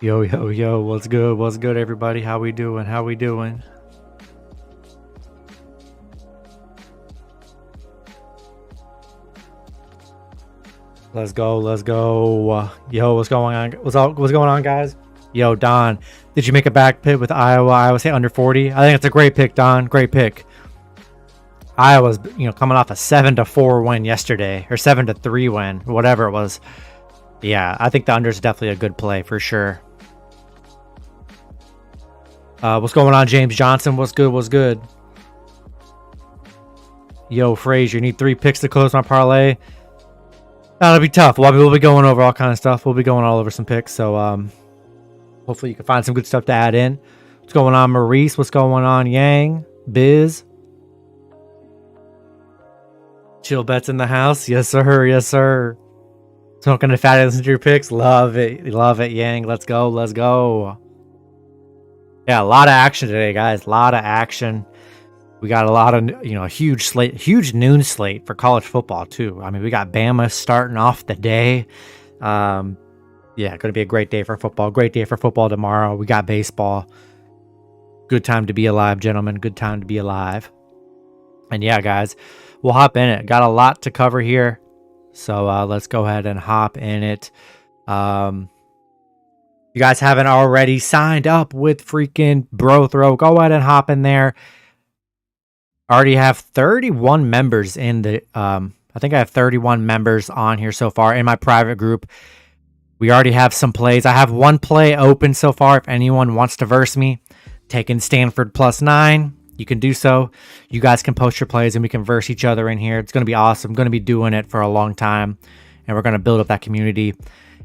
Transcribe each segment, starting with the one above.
Yo, yo, yo, what's good? What's good, everybody? How we doing? How we doing? Let's go, let's go. Yo, what's going on? What's going on, guys? Yo, Don, did you make a back pit with Iowa State under 40? I think it's a great pick, Don. Great pick. Iowa's, coming off a 7-4 win yesterday, or 7-3 win, whatever it was. Yeah, I think the under is definitely a good play for sure. What's going on, James Johnson? What's good? What's good? Yo, Frazier, need 3 picks to close my parlay. That'll be tough. We'll be going over all kind of stuff. We'll be going all over some picks. So hopefully you can find some good stuff to add in. What's going on, Maurice? What's going on, Yang? Biz? Chill bets in the house. Yes, sir. Yes, sir. Smoking the fatty, listen to your picks. Love it. Love it, Yang. Let's go. Let's go. Yeah, a lot of action today, guys. A lot of action. We got a lot of, a huge slate, huge noon slate for college football, too. I mean, we got Bama starting off the day. Yeah, going to be a great day for football. Great day for football tomorrow. We got baseball. Good time to be alive, gentlemen. Good time to be alive. And yeah, guys, we'll hop in it. Got a lot to cover here. So let's go ahead and hop in it. You guys haven't already signed up with freaking Bro Throw, go ahead and hop in there. I already have 31 members in the I think I have 31 members on here so far in my private group. We already have some plays. I have one play open so far. If anyone wants to verse me, taking Stanford +9, you can do so. You guys can post your plays and we can verse each other in here. It's going to be awesome. I'm going to be doing it for a long time and we're going to build up that community.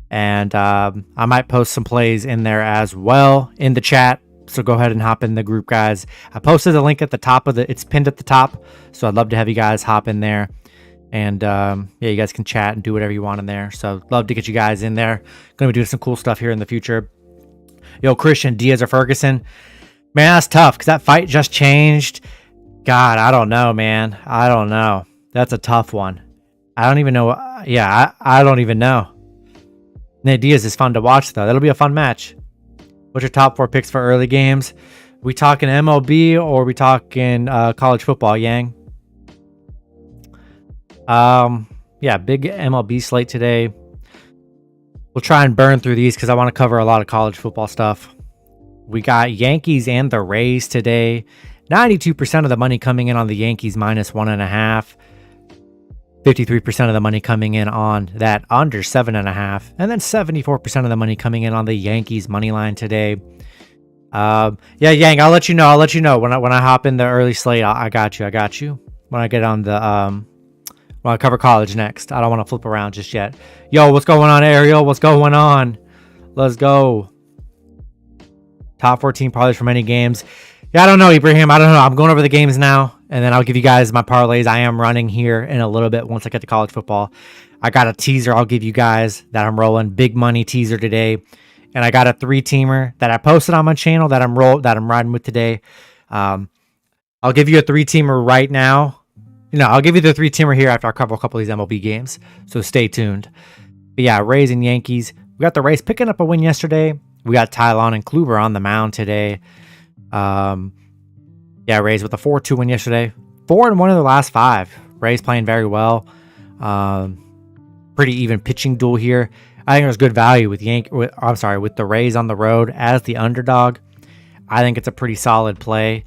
And I might post some plays in there as well in the chat. So go ahead and hop in the group, guys. I posted the link at the top of it's pinned at the top. So I'd love to have you guys hop in there. And yeah, you guys can chat and do whatever you want in there. So love to get you guys in there. Going to be doing some cool stuff here in the future. Yo, Christian, Diaz or Ferguson? Man, that's tough because that fight just changed. God, I don't know, man. I don't know. That's a tough one. I don't even know. Yeah, I don't even know. Nate Diaz is fun to watch, though. That'll be a fun match. What's your top 4 picks for early games? We talking MLB or we talking college football, Yang? Yeah, big MLB slate today. We'll try and burn through these because I want to cover a lot of college football stuff. We got Yankees and the Rays today. 92% of the money coming in on the Yankees -1.5. 53% of the money coming in on that under 7.5, and then 74% of the money coming in on the Yankees money line today. Yeah, Yang, I'll let you know. When I hop in the early slate. I got you. When I get on the when I cover college next. I don't want to flip around just yet. Yo, what's going on, Ariel? What's going on? Let's go. Top 14 parlays for many games. Yeah, I don't know, Ibrahim. I don't know. I'm going over the games now. And then I'll give you guys my parlays. I am running here in a little bit once I get to college football. I got a teaser I'll give you guys that I'm rolling. Big money teaser today. And I got a 3-teamer that I posted on my channel that I'm riding with today. I'll give you a 3-teamer right now. I'll give you the 3-teamer here after I cover a couple of these MLB games. So stay tuned. But yeah, Rays and Yankees. We got the Rays picking up a win yesterday. We got Tylon and Kluber on the mound today. Yeah, Rays with a 4-2 win yesterday. 4-1 in the last 5. Rays playing very well. Pretty even pitching duel here. I think there's good value with the Rays on the road as the underdog. I think it's a pretty solid play,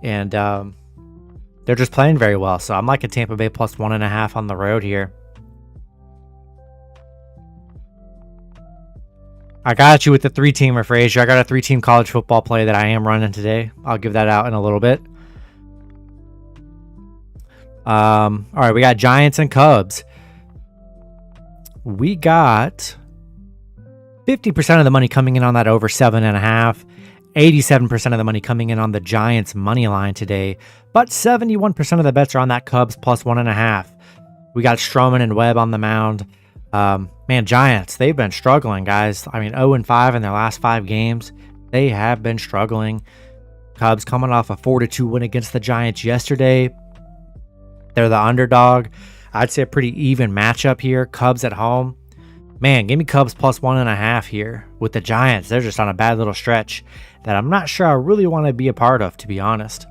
and they're just playing very well. So I'm liking Tampa Bay +1.5 on the road here. I got you with the 3-teamer, Frazier. I got a 3-team college football play that I am running today. I'll give that out in a little bit. All right, we got Giants and Cubs. we got 50% of the money coming in on that over 7.5. 87% of the money coming in on the Giants money line today, but 71% of the bets are on that Cubs plus 1.5. We got Stroman and Webb on the mound. Man, Giants, they've been struggling, guys. I mean, 0-5 in their last 5 games. They have been struggling. Cubs coming off a 4-2 win against the Giants yesterday. They're the underdog. I'd say a pretty even matchup here. Cubs at home. Man, give me Cubs plus 1.5 here with the Giants. They're just on a bad little stretch that I'm not sure I really want to be a part of, to be honest.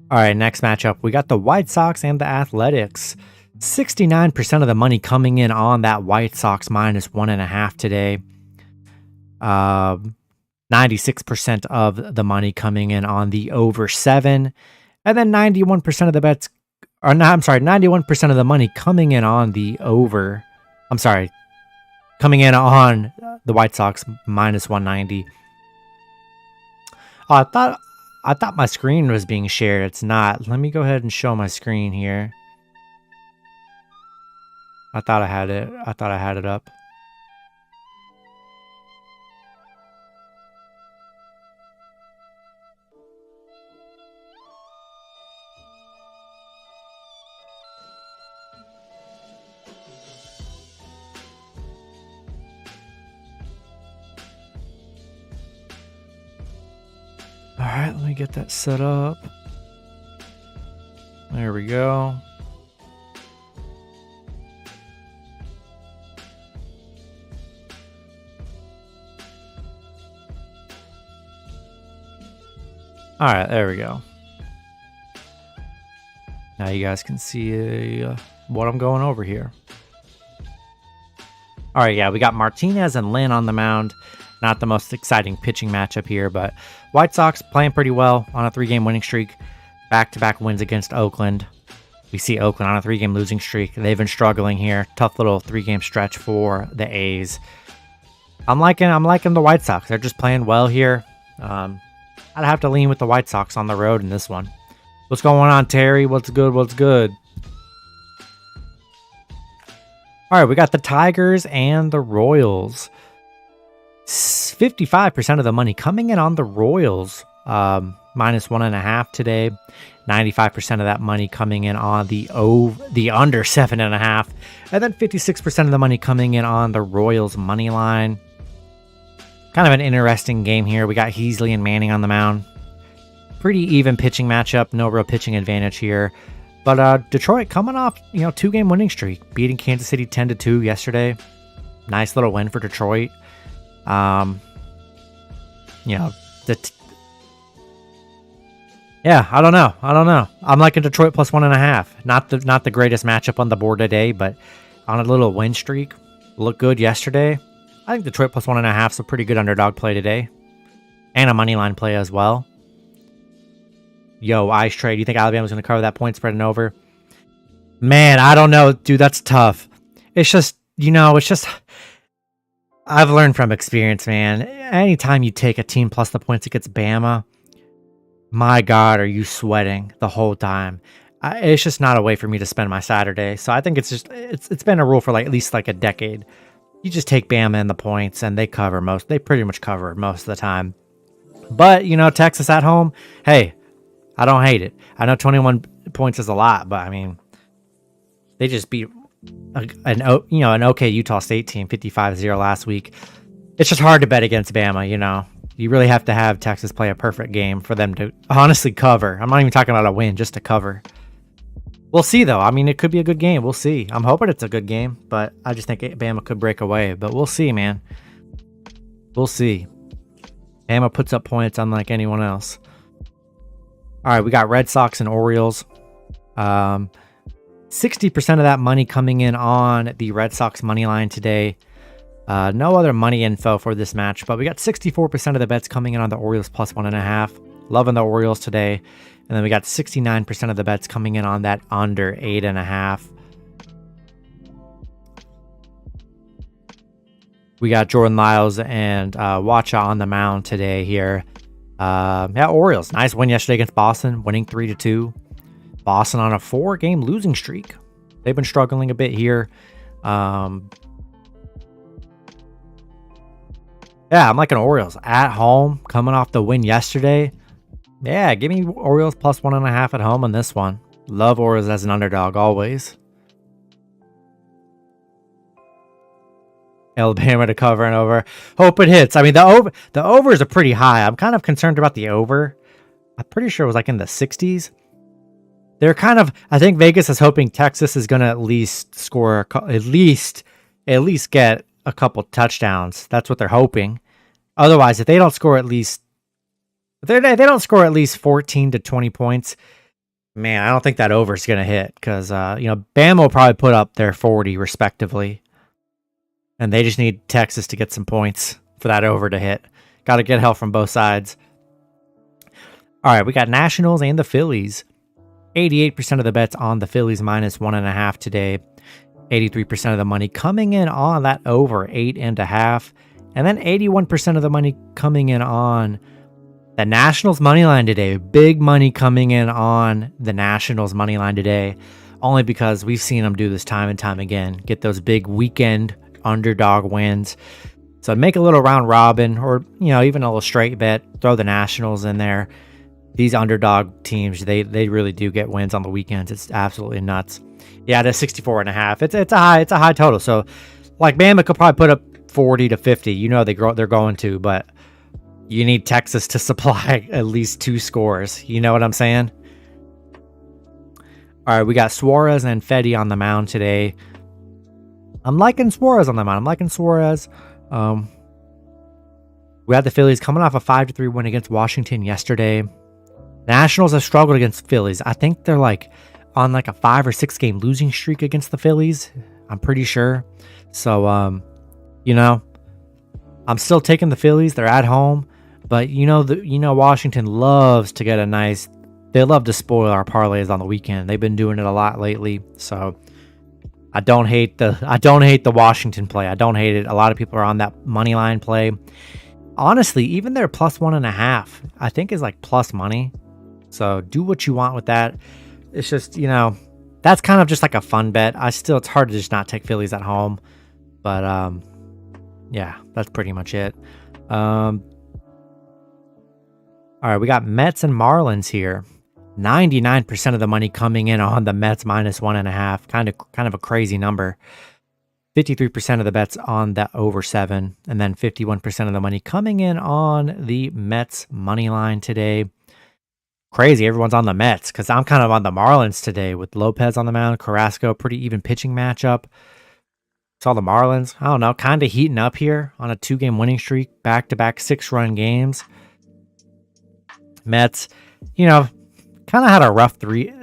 All right, next matchup. We got the White Sox and the Athletics. 69% of the money coming in on that White Sox minus 1.5 today. 96% of the money coming in on the over 7. And then 91% of the bets, or no, I'm sorry, 91% of the money coming in on the over. I'm sorry, coming in on the White Sox minus 190. Oh, I thought my screen was being shared. It's not. Let me go ahead and show my screen here. I thought I had it. I thought I had it up. All right, let me get that set up. There we go. All right, there we go. Now you guys can see what I'm going over here. All right, yeah, we got Martinez and Lynn on the mound. Not the most exciting pitching matchup here, but White Sox playing pretty well on a 3-game winning streak. Back-to-back wins against Oakland. We see Oakland on a 3-game losing streak. They've been struggling here. Tough little 3-game stretch for the A's. I'm liking the White Sox. They're just playing well here. I'd have to lean with the White Sox on the road in this one. What's going on, Terry? What's good? What's good? All right, we got the Tigers and the Royals. 55% of the money coming in on the Royals, minus 1.5 today. 95% of that money coming in on the under 7.5, and then 56% of the money coming in on the Royals money line. Kind of an interesting game here. We got Heasley and Manning on the mound. Pretty even pitching matchup. No real pitching advantage here. But Detroit coming off, 2-game winning streak, beating Kansas City 10-2 yesterday. Nice little win for Detroit. Yeah, I don't know. I'm liking Detroit plus 1.5. Not the greatest matchup on the board today, but on a little win streak, looked good yesterday. I think Detroit plus 1.5 is a pretty good underdog play today, and a money line play as well. Yo, Ice Trade, you think Alabama's going to cover that point spread and over? Man, I don't know, dude. That's tough. It's just, I've learned from experience, man. Anytime you take a team plus the points against Bama, my God, are you sweating the whole time? It's just not a way for me to spend my Saturday. So I think it's been a rule for at least a decade. You just take Bama and the points, and they pretty much cover most of the time. But Texas at home, hey, I don't hate it. I know 21 points is a lot, but I mean, they just beat an okay Utah State team 55-0 last week. It's just hard to bet against Bama. You really have to have Texas play a perfect game for them to honestly cover. I'm not even talking about a win, just to cover. We'll see, though. I mean, it could be a good game. We'll see. I'm hoping it's a good game, but I just think Bama could break away. But we'll see, man. We'll see. Bama puts up points unlike anyone else. All right, we got Red Sox and Orioles. 60% of that money coming in on the Red Sox money line today. No other money info for this match, but we got 64% of the bets coming in on the Orioles plus 1.5. Loving the Orioles today. And then we got 69% of the bets coming in on that under 8.5. We got Jordan Lyles and Wacha on the mound today here. Orioles. Nice win yesterday against Boston, winning 3-2. Boston on a 4-game losing streak. They've been struggling a bit here. Yeah, I'm liking Orioles at home, coming off the win yesterday. Yeah, give me Orioles plus 1.5 at home on this one. Love Orioles as an underdog always. Alabama to cover and over. Hope it hits. I mean, the overs are pretty high. I'm kind of concerned about the over. I'm pretty sure it was like in the 60s. They're kind of, I think Vegas is hoping Texas is going to at least score, at least get a couple touchdowns. That's what they're hoping. Otherwise, if they don't score at least, if they don't score at least 14 to 20 points, man, I don't think that over is going to hit because, Bama will probably put up their 40 respectively. And they just need Texas to get some points for that over to hit. Got to get help from both sides. All right, we got Nationals and the Phillies. 88% of the bets on the Phillies minus 1.5 today. 83% of the money coming in on that over 8.5. And then 81% of the money coming in on the Nationals money line today. Big money coming in on the Nationals money line today. Only because we've seen them do this time and time again. Get those big weekend underdog wins. So make a little round robin or, even a little straight bet. Throw the Nationals in there. These underdog teams, they really do get wins on the weekends. It's absolutely nuts. Yeah, it is 64.5. It's a high total. So like Bama could probably put up 40 to 50. They're going to, but you need Texas to supply at least 2 scores. You know what I'm saying? All right, we got Suarez and Fedde on the mound today. I'm liking Suarez on the mound. I'm liking Suarez. We had the Phillies coming off a 5-3 win against Washington yesterday. Nationals have struggled against Phillies. I think they're on a 5 or 6 game losing streak against the Phillies. I'm pretty sure. So, I'm still taking the Phillies. They're at home, but Washington loves to get they love to spoil our parlays on the weekend. They've been doing it a lot lately. So I don't hate the Washington play. I don't hate it. A lot of people are on that money line play. Honestly, even their plus 1.5, I think is plus money. So do what you want with that. It's just, that's kind of just like a fun bet. It's hard to just not take Phillies at home. But, yeah, that's pretty much it. All right, we got Mets and Marlins here. 99% of the money coming in on the Mets minus 1.5. Kind of a crazy number. 53% of the bets on the over 7. And then 51% of the money coming in on the Mets money line today. Crazy. Everyone's on the Mets because I'm kind of on the Marlins today with Lopez on the mound. Carrasco, pretty even pitching matchup. Saw the Marlins, I don't know, kind of heating up here on a 2-game winning streak. Back-to-back 6-run games. Mets, kind of had a rough 3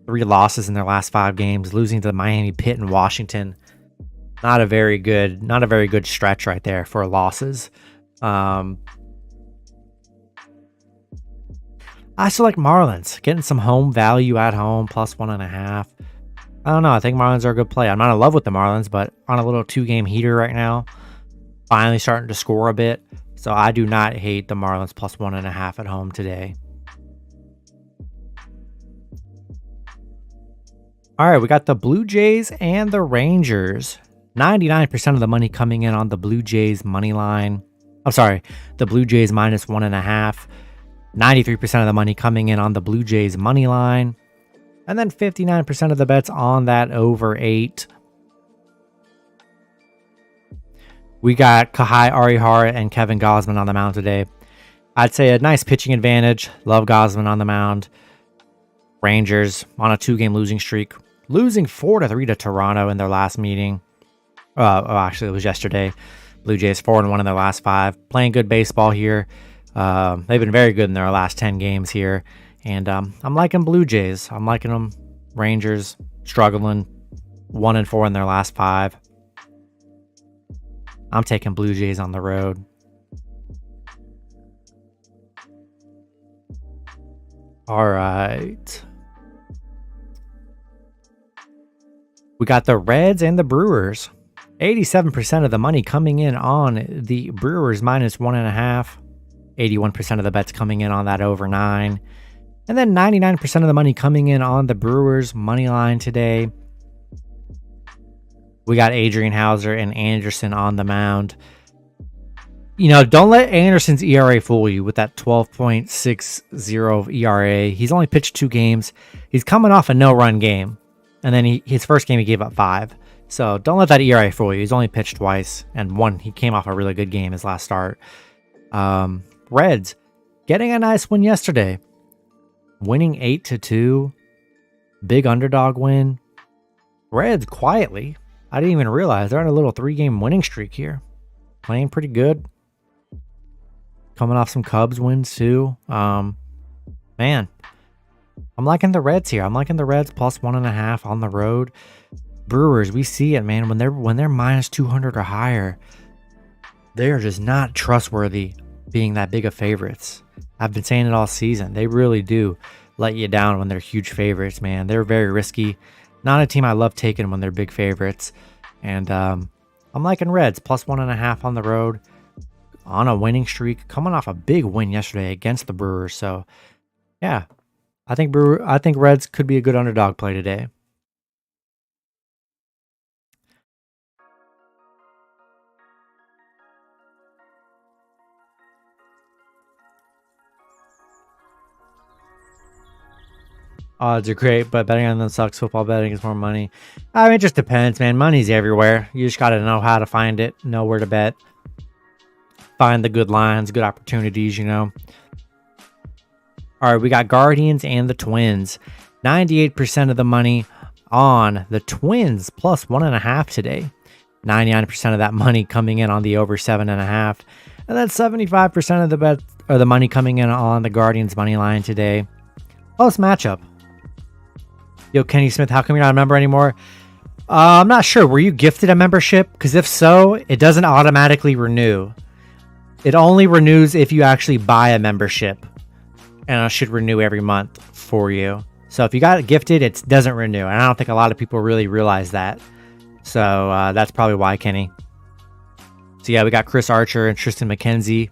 losses in their last 5 games, losing to Miami, Pitt, and Washington. Not a very good stretch right there for losses. I still like Marlins, getting some home value at home, plus 1.5. I don't know. I think Marlins are a good play. I'm not in love with the Marlins, but on a little 2-game heater right now, finally starting to score a bit. So I do not hate the Marlins plus 1.5 at home today. All right, we got the Blue Jays and the Rangers. 99% of the money coming in on the Blue Jays money line. I'm sorry, the Blue Jays minus 1.5. 93% of the money coming in on the Blue Jays money line. And then 59% of the bets on that over 8. We got Kahai Arihara and Kevin Gausman on the mound today. I'd say a nice pitching advantage. Love Gausman on the mound. Rangers on a 2-game losing streak. Losing 4-3 to Toronto in their last meeting. Actually, it was yesterday. Blue Jays 4-1 in their last 5. Playing good baseball here. They've been very good in their last 10 games here. And I'm liking Blue Jays. I'm liking them. Rangers struggling. 1-4 in their last 5. I'm taking Blue Jays on the road. All right. We got the Reds and the Brewers. 87% of the money coming in on the Brewers minus 1.5. 81% of the bets coming in on that over 9. And And then 99% of the money coming in on the Brewers money line today. We got Adrian Hauser and Anderson on the mound. You know, don't let Anderson's ERA fool you with that 12.60 ERA. He's only pitched 2 games. He's coming off a no-run game. And then his first game he gave up 5. So don't let that ERA fool you. He's only pitched twice. And he came off a really good game his last start. Reds getting a nice win yesterday. Winning 8-2. Big underdog win. Reds quietly. I didn't even realize they're on a little 3-game winning streak here. Playing pretty good. Coming off some Cubs wins too. Man, I'm liking the Reds here. I'm liking the Reds plus 1.5 on the road. Brewers, we see it, man. When they're minus 200 or higher, they are just not trustworthy being that big of favorites. I've been saying it all season. They really do let you down when they're huge favorites, man. They're very risky. Not a team I love taking when they're big favorites. And I'm liking Reds plus 1.5 on the road on a winning streak, coming off a big win yesterday against the Brewers. So yeah, I think Reds could be a good underdog play today. Odds are great, but betting on them sucks. Football betting is more money. I mean, it just depends, man. Money's everywhere. You just got to know how to find it, know where to bet, find the good lines, good opportunities, you know. All right, we got Guardians and the Twins. 98% of the money on the Twins plus 1.5 today. 99% of that money coming in on the over 7.5. And then 75% of the bet or the money coming in on the Guardians money line today. Close matchup. Yo, Kenny Smith, how come you're not a member anymore? I'm not sure. Were you gifted a membership? Because if so, it doesn't automatically renew. It only renews if you actually buy a membership. And it should renew every month for you. So if you got it gifted, it doesn't renew. And I don't think a lot of people really realize that. So that's probably why, Kenny. So yeah, we got Chris Archer and Tristan McKenzie.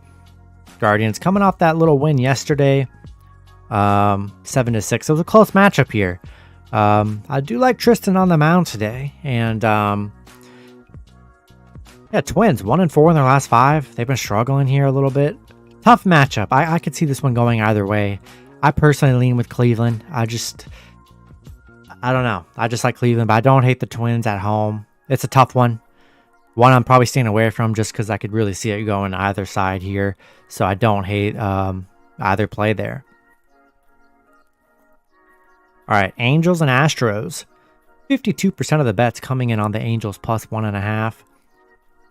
Guardians coming off that little win yesterday. 7-6. It was a close matchup here. I do like Tristan on the mound today. And yeah, Twins 1-4 in their last 5. They've been struggling here a little bit. Tough matchup. I could see this one going either way. I personally lean with Cleveland. I don't know. I just like Cleveland, but I don't hate the Twins at home. It's a tough one. One I'm probably staying away from just because I could really see it going either side here. So I don't hate either play there. All right, Angels and Astros. 52% of the bets coming in on the Angels plus 1.5.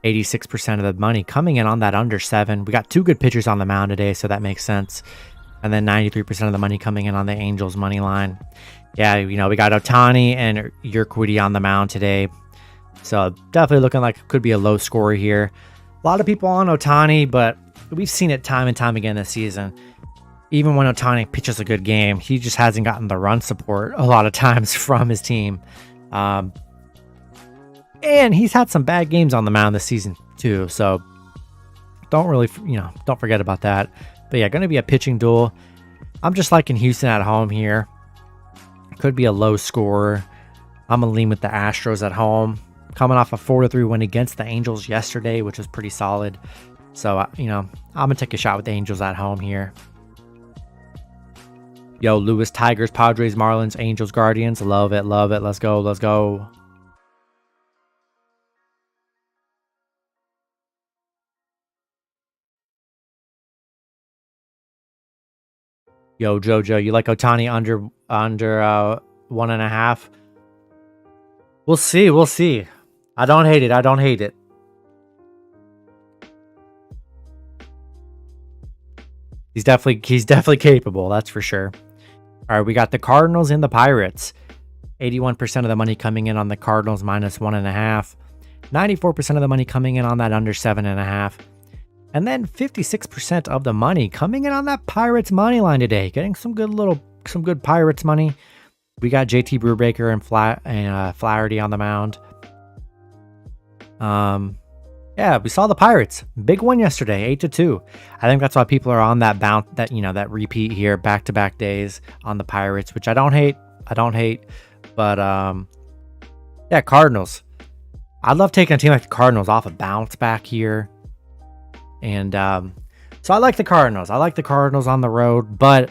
86% of the money coming in on that under 7. We got 2 good pitchers on the mound today, so that makes sense. And then 93% of the money coming in on the Angels money line. Yeah, you know, we got Ohtani and Urquidy on the mound today. So definitely looking like it could be a low score here. A lot of people on Ohtani, but we've seen it time and time again this season. Even when Ohtani pitches a good game, he just hasn't gotten the run support a lot of times from his team. And he's had some bad games on the mound this season too. So don't forget about that. But yeah, going to be a pitching duel. I'm just liking Houston at home here. Could be a low score. I'm going to lean with the Astros at home. Coming off a 4-3 win against the Angels yesterday, which was pretty solid. So, I'm going to take a shot with the Angels at home here. Yo, Lewis, Tigers, Padres, Marlins, Angels, Guardians. Love it, love it. Let's go, let's go. Yo, Jojo, you like Ohtani under 1.5? We'll see. I don't hate it. He's definitely capable, that's for sure. All right, we got the Cardinals and the Pirates. 81% of the money coming in on the Cardinals minus 1.5. 94% of the money coming in on that under 7.5. And then 56% of the money coming in on that Pirates money line today. Getting some good Pirates money. We got JT Brubaker and Flaherty on the mound. Yeah, we saw the Pirates. Big win yesterday, 8-2. I think that's why people are on that bounce, that repeat here, back-to-back days on the Pirates, which I don't hate. But yeah, Cardinals. I love taking a team like the Cardinals off a bounce back here. And so I like the Cardinals. I like the Cardinals on the road, but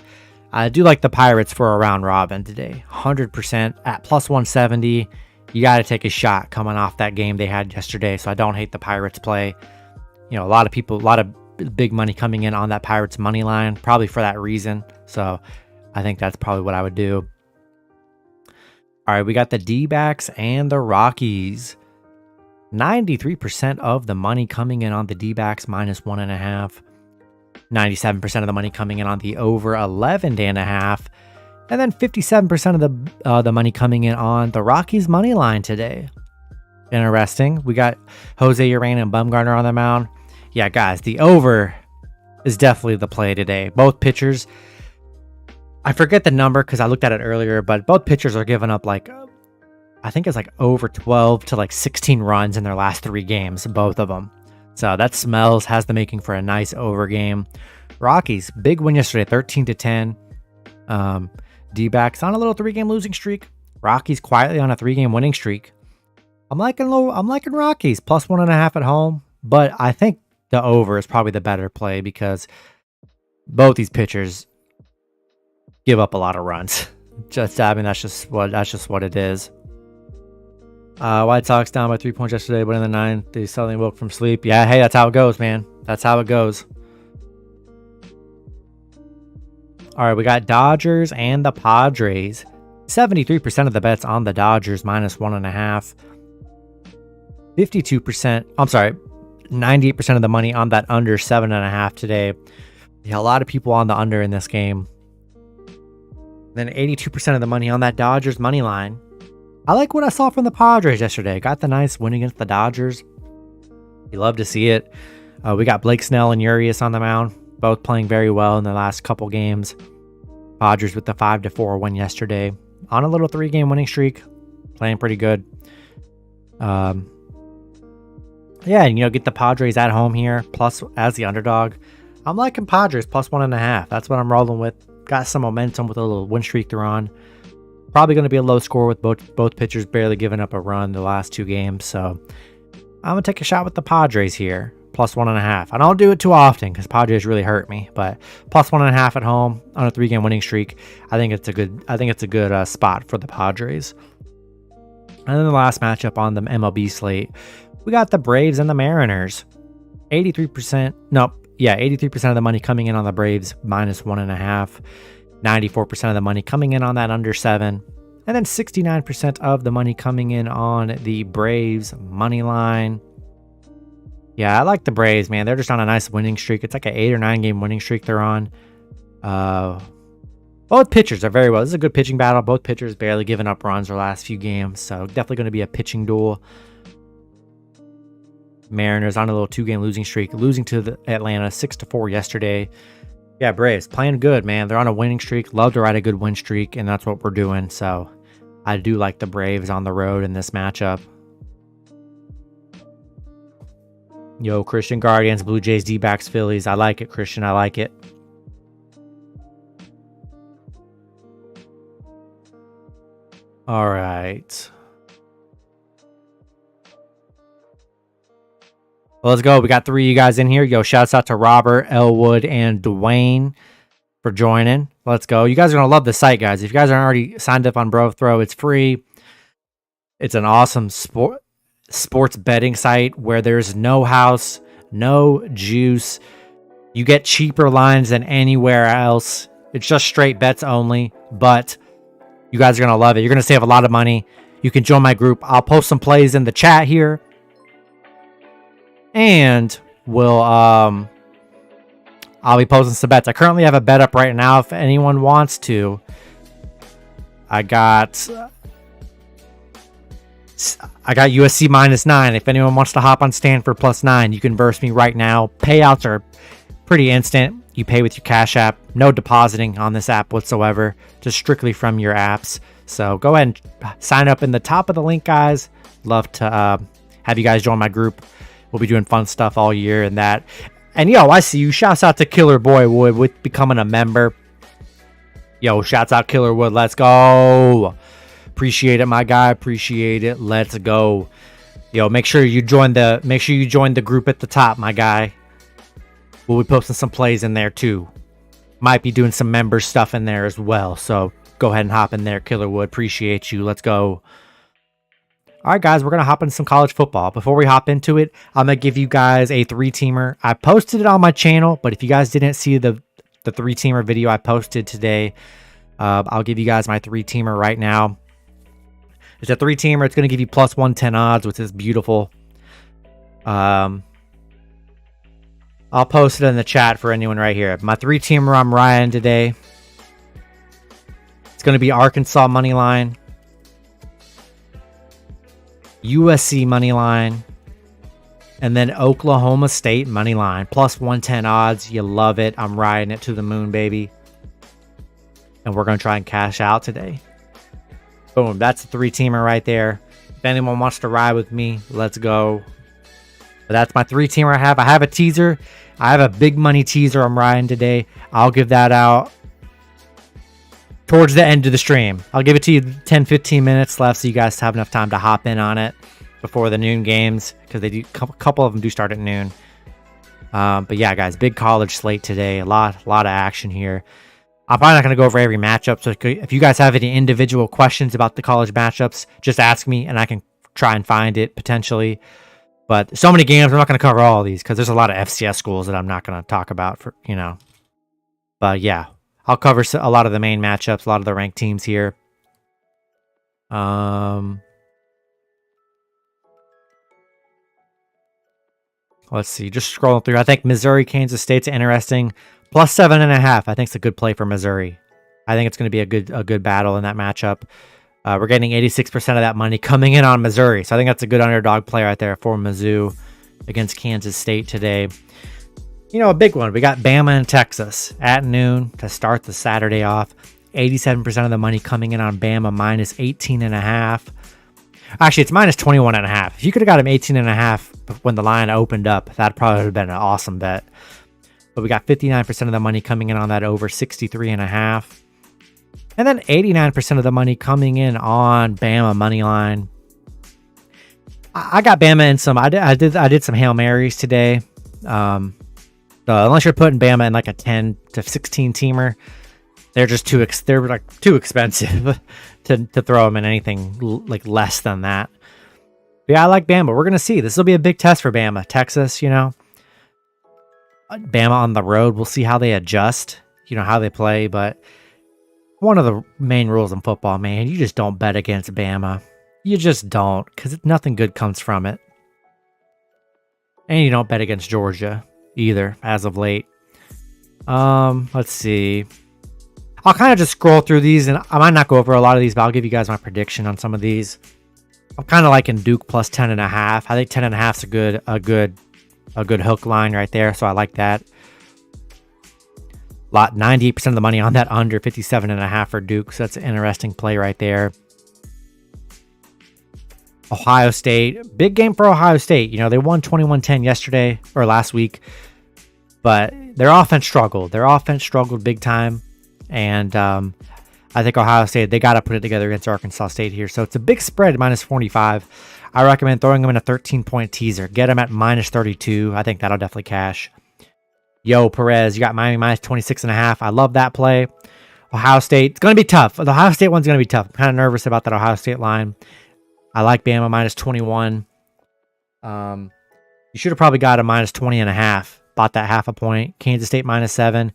I do like the Pirates for a round robin today. 100% at plus 170. You got to take a shot coming off that game they had yesterday. So I don't hate the Pirates play. A lot of big money coming in on that Pirates money line, probably for that reason. So I think that's probably what I would do. All right, we got the D-backs and the Rockies. 93% of the money coming in on the D-backs minus 1.5. 97% of the money coming in on the over 11.5. And then 57% of the money coming in on the Rockies money line today. Interesting. We got Jose Urena and Bumgarner on the mound. Yeah, guys, the over is definitely the play today. Both pitchers, I forget the number because I looked at it earlier, but both pitchers are giving up I think it's over 12 to 16 runs in their last 3 games, both of them. So that has the making for a nice over game. Rockies, big win yesterday, 13-10. D-backs on a little 3-game losing streak. Rockies quietly on a 3-game winning streak. I'm liking Rockies plus 1.5 at home, but I think the over is probably the better play because both these pitchers give up a lot of runs. That's just what it is. White Sox down by 3 points yesterday, but in the 9th, they suddenly woke from sleep. Yeah, hey, that's how it goes, man. That's how it goes. All right, we got Dodgers and the Padres. 73% of the bets on the Dodgers minus 1.5. 98% of the money on that under 7.5 today. Yeah, a lot of people on the under in this game. Then 82% of the money on that Dodgers money line. I like what I saw from the Padres yesterday. Got the nice win against the Dodgers. You love to see it. We got Blake Snell and Urias on the mound, both playing very well in the last couple games. Padres with the 5-4 win yesterday. On a little 3-game winning streak. Playing pretty good. Yeah, get the Padres at home here, plus as the underdog. I'm liking Padres plus 1.5. That's what I'm rolling with. Got some momentum with a little win streak they're on. Probably going to be a low score with both pitchers barely giving up a run the last 2 games. So I'm going to take a shot with the Padres here. Plus 1.5. I don't do it too often because Padres really hurt me. But plus 1.5 at home on a 3-game winning streak. I think it's a good spot for the Padres. And then the last matchup on the MLB slate, we got the Braves and the Mariners. 83% of the money coming in on the Braves minus 1.5. 94% of the money coming in on that under 7. And then 69% of the money coming in on the Braves money line. Yeah, I like the Braves, man. They're just on a nice winning streak. It's like an 8 or 9 game winning streak they're on. Both pitchers are very well. This is a good pitching battle. Both pitchers barely giving up runs their last few games. So definitely going to be a pitching duel. Mariners on a little 2-game losing streak. Losing to the Atlanta 6-4 yesterday. Yeah, Braves playing good, man. They're on a winning streak. Love to ride a good win streak, and that's what we're doing. So I do like the Braves on the road in this matchup. Yo, Christian, Guardians, Blue Jays, D-backs, Phillies. I like it, Christian. I like it. All right. Well, let's go. We got 3 of you guys in here. Yo, shouts out to Robert, Elwood, and Dwayne for joining. Let's go. You guys are going to love the site, guys. If you guys aren't already signed up on Bro Throw, it's free. It's an awesome sports betting site where there's no house, no juice. You get cheaper lines than anywhere else. It's just straight bets only, but you guys are going to love it. You're going to save a lot of money. You can join my group. I'll post some plays in the chat here. And I'll be posting some bets. I currently have a bet up right now if anyone wants to. I got USC -9. If anyone wants to hop on Stanford +9, you can burst me right now. Payouts are pretty instant. You pay with your Cash App. No depositing on this app whatsoever. Just strictly from your apps. So go ahead and sign up in the top of the link, guys. Love to have you guys join my group. We'll be doing fun stuff all year and that. And yo, I see you. Shouts out to Killer Boy Wood with becoming a member. Yo, shouts out Killer Wood. Let's go. Appreciate it, my guy. Appreciate it. Let's go. Yo, make sure you join the group at the top, my guy. We'll be posting some plays in there too. Might be doing some member stuff in there as well. So go ahead and hop in there, Killer Wood. Appreciate you. Let's go. All right, guys, we're going to hop into some college football. Before we hop into it, I'm going to give you guys a 3-teamer. I posted it on my channel, but if you guys didn't see the 3-teamer video I posted today, I'll give you guys my 3-teamer right now. It's a 3-teamer. It's going to give you plus 110 odds, which is beautiful. I'll post it in the chat for anyone right here. My 3-teamer I'm riding today. It's going to be Arkansas money line, USC money line, and then Oklahoma State money line. Plus 110 odds. You love it. I'm riding it to the moon, baby. And we're going to try and cash out today. Boom. That's a 3-teamer right there. If anyone wants to ride with me, let's go. But that's my 3-teamer I have. I have a teaser. I have a big money teaser I'm riding today. I'll give that out towards the end of the stream. I'll give it to you 10-15 minutes left so you guys have enough time to hop in on it before the noon games, because they do a couple of them do start at noon. But yeah, guys, big college slate today. A lot of action here. I'm probably not going to go over every matchup, so if you guys have any individual questions about the college matchups, just ask me and I can try and find it potentially. But so many games, I'm not going to cover all of these because there's a lot of FCS schools that I'm not going to talk about for, you know. But yeah, I'll cover a lot of the main matchups, a lot of the ranked teams here. Let's see, just scrolling through. I think Missouri, Kansas State's interesting. Plus 7.5. I think it's a good play for Missouri. I think it's going to be a good battle in that matchup. We're getting 86% of that money coming in on Missouri. So I think that's a good underdog play right there for Mizzou against Kansas State today. You know, a big one. We got Bama and Texas at noon to start the Saturday off. 87% of the money coming in on Bama minus 18.5. Actually, it's minus 21.5. If you could have got him 18.5 when the line opened up, that probably would have been an awesome bet. But we got 59% of the money coming in on that over 63.5. And then 89% of the money coming in on Bama money line. I got Bama in some. I did some Hail Marys today. Unless you're putting Bama in like a 10 to 16 teamer, they're just too expensive to throw them in anything like less than that. But yeah, I like Bama. We're gonna see. This will be a big test for Bama. Texas, you know, Bama on the road. We'll see how they adjust. You know how they play, but one of the main rules in football, man, you just don't bet against Bama. You just don't, because nothing good comes from it. And you don't bet against Georgia either, as of late. Let's see. I'll kind of just scroll through these, and I might not go over a lot of these, but I'll give you guys my prediction on some of these. I'm kind of liking Duke plus 10.5. I think 10.5 is a good hook line right there, so I like that. 98% of the money on that under 57.5 for Duke, so that's an interesting play right there. Ohio State, big game for Ohio State. You know, they won 21-10 yesterday or last week, but their offense struggled. Their offense struggled big time, and I think Ohio State, they got to put it together against Arkansas State here. So it's a big spread, minus 45. I recommend throwing them in a 13-point teaser. Get them at minus 32. I think that'll definitely cash. Yo, Perez, you got Miami minus 26.5. I love that play. Ohio State, it's going to be tough. The Ohio State one's going to be tough. I'm kind of nervous about that Ohio State line. I like Bama minus 21. You should have probably got a minus 20.5. Bought that half a point. Kansas State minus 7.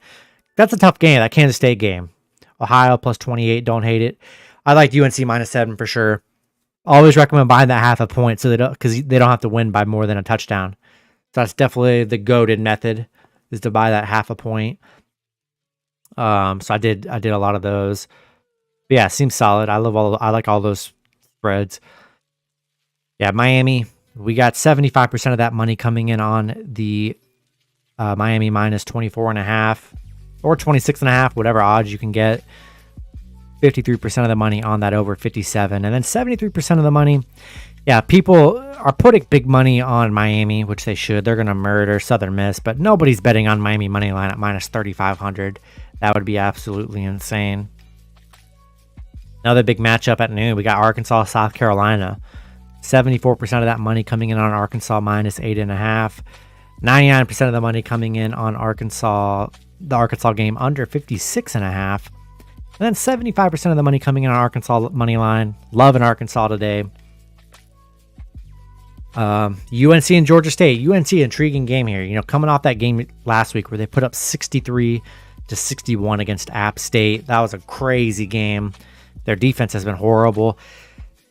That's a tough game, that Kansas State game. Ohio plus 28. Don't hate it. I like UNC minus 7 for sure. Always recommend buying that half a point so because they don't have to win by more than a touchdown. So that's definitely the goated method, is to buy that half a point. So I did a lot of those. But yeah, it seems solid. I like all those spreads. Yeah, Miami, we got 75% of that money coming in on the Miami minus 24.5 or 26.5, whatever odds you can get. 53% of the money on that over 57, and then 73% of the money Yeah, people are putting big money on Miami, which they should. They're going to murder Southern Miss, but nobody's betting on Miami money line at minus 3,500. That would be absolutely insane. Another big matchup at noon. We got Arkansas, South Carolina. 74% of that money coming in on Arkansas minus 8.5. 99% of the money coming in on Arkansas, the Arkansas game under 56.5. And then 75% of the money coming in on Arkansas money line. Loving Arkansas today. UNC and Georgia State. UNC, intriguing game here. You know, coming off that game last week where they put up 63-61 against App State. That was a crazy game. Their defense has been horrible.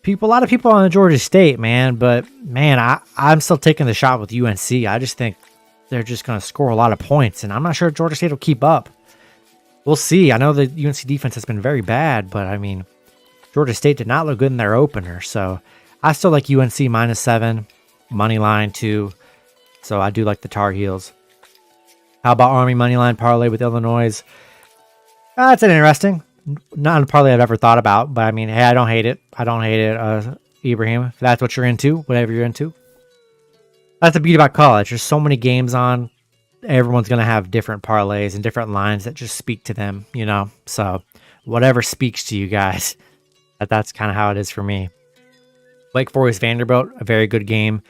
A lot of people on Georgia State, man. But, man, I'm still taking the shot with UNC. I just think they're just going to score a lot of points. And I'm not sure Georgia State will keep up. We'll see. I know the UNC defense has been very bad. But, I mean, Georgia State did not look good in their opener. So, I still like UNC minus 7. Money line, too. So, I do like the Tar Heels. How about Army money line parlay with Illinois? That's interesting. Not a parlay I've ever thought about, but I mean, hey, I don't hate it. Ibrahim. If that's what you're into, whatever you're into. That's the beauty about college. There's so many games on. Everyone's going to have different parlays and different lines that just speak to them, you know? So, whatever speaks to you guys. That's kind of how it is for me. Wake Forest Vanderbilt, a very good game.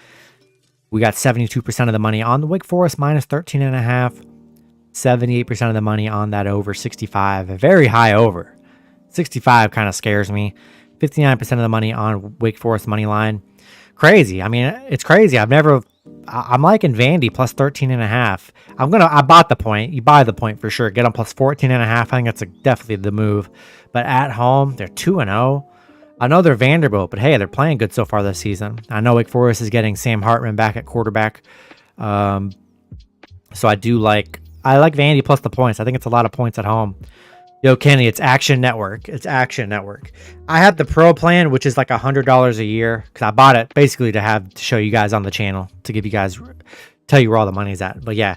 We got 72% of the money on the Wake Forest minus 13.5. 78% of the money on that over 65. A very high over. 65 kind of scares me. 59% of the money on Wake Forest money line. Crazy. I mean, it's crazy. I'm liking Vandy plus 13.5. I bought the point. You buy the point for sure. Get them plus 14.5. I think that's definitely the move. But at home, they're 2-0. I know they're Vanderbilt, but hey, they're playing good so far this season. I know Wake Forest is getting Sam Hartman back at quarterback. So I like Vandy plus the points. I think it's a lot of points at home. Yo, Kenny, it's Action Network. It's Action Network. I have the Pro plan, which is like $100 a year, because I bought it basically to show you guys on the channel, to give you guys, tell you where all the money's at. But yeah,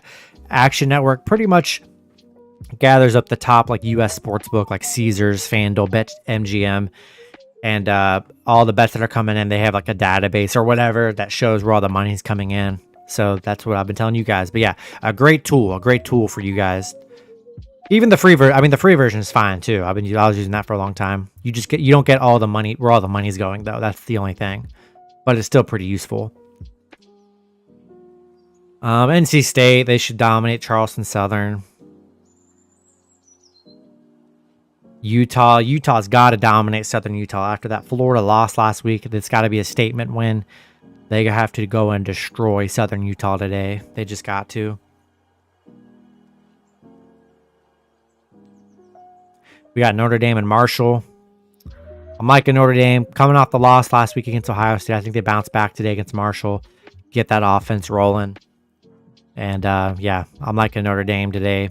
Action Network pretty much gathers up the top like U.S. Sportsbook, like Caesars, FanDuel, BetMGM, and all the bets that are coming in. They have like a database or whatever that shows where all the money's coming in. So that's what I've been telling you guys. But yeah, a great tool for you guys. Even the free version, the free version is fine too. I was using that for a long time. You don't get all the money where all the money's going though. That's the only thing. But it's still pretty useful. NC State, they should dominate Charleston Southern. Utah's got to dominate Southern Utah after that Florida loss last week. It's got to be a statement win. They have to go and destroy Southern Utah today. They just got to. We got Notre Dame and Marshall. I'm liking Notre Dame. Coming off the loss last week against Ohio State, I think they bounced back today against Marshall. Get that offense rolling. And, yeah, I'm liking Notre Dame today.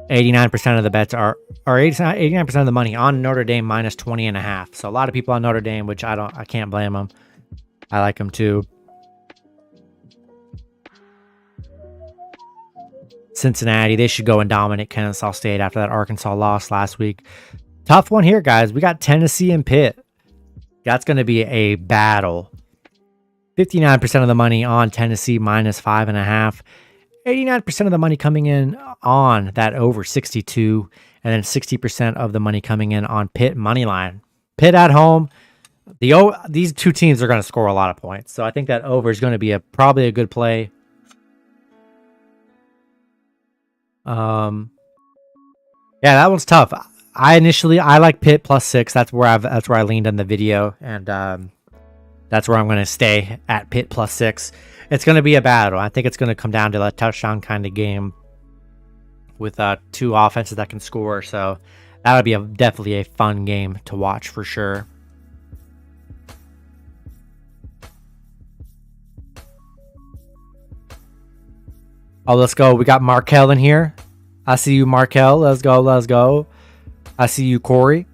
89% of the bets are 89% of the money on Notre Dame minus 20.5. So a lot of people on Notre Dame, which I can't blame them. I like them too. Cincinnati, they should go and dominate Kennesaw State after that Arkansas loss last week. Tough one here, guys. We got Tennessee and Pitt. That's going to be a battle. 59% of the money on Tennessee minus 5.5. 89% of the money coming in on that over 62, and then 60% of the money coming in on Pitt money line. Pitt at home. These two teams are going to score a lot of points, so I think that over is going to be probably a good play. Yeah, that one's tough. I like Pitt plus 6. That's where I leaned in the video, and that's where I'm going to stay at Pitt plus 6. It's going to be a battle. I think it's going to come down to a touchdown kind of game with two offenses that can score. So that'll be definitely a fun game to watch for sure. Oh, let's go. We got Markel in here. I see you, Markel. Let's go. I see you, Corey.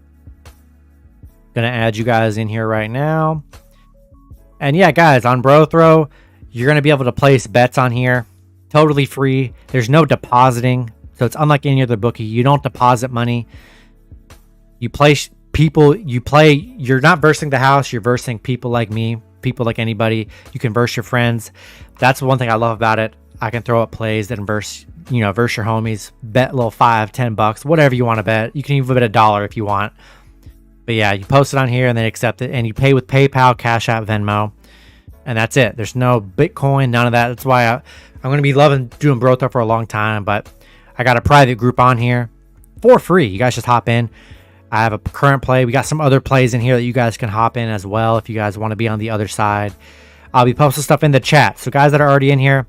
Gonna add you guys in here right now. And yeah, guys, on BroThrow, you're going to be able to place bets on here. Totally free. There's no depositing. So it's unlike any other bookie. You don't deposit money. You place people you play, you're not versing the house, you're versing people like me, people like anybody. You can verse your friends. That's one thing I love about it. I can throw up plays that verse your homies, bet a little $5-10, whatever you want to bet. You can even bet $1 if you want. But yeah, you post it on here and they accept it, and you pay with PayPal, Cash App, Venmo, and that's it. There's no Bitcoin, none of that. That's why I'm going to be loving doing Bro Throw for a long time, but I got a private group on here for free. You guys just hop in. I have a current play. We got some other plays in here that you guys can hop in as well if you guys want to be on the other side. I'll be posting stuff in the chat. So guys that are already in here,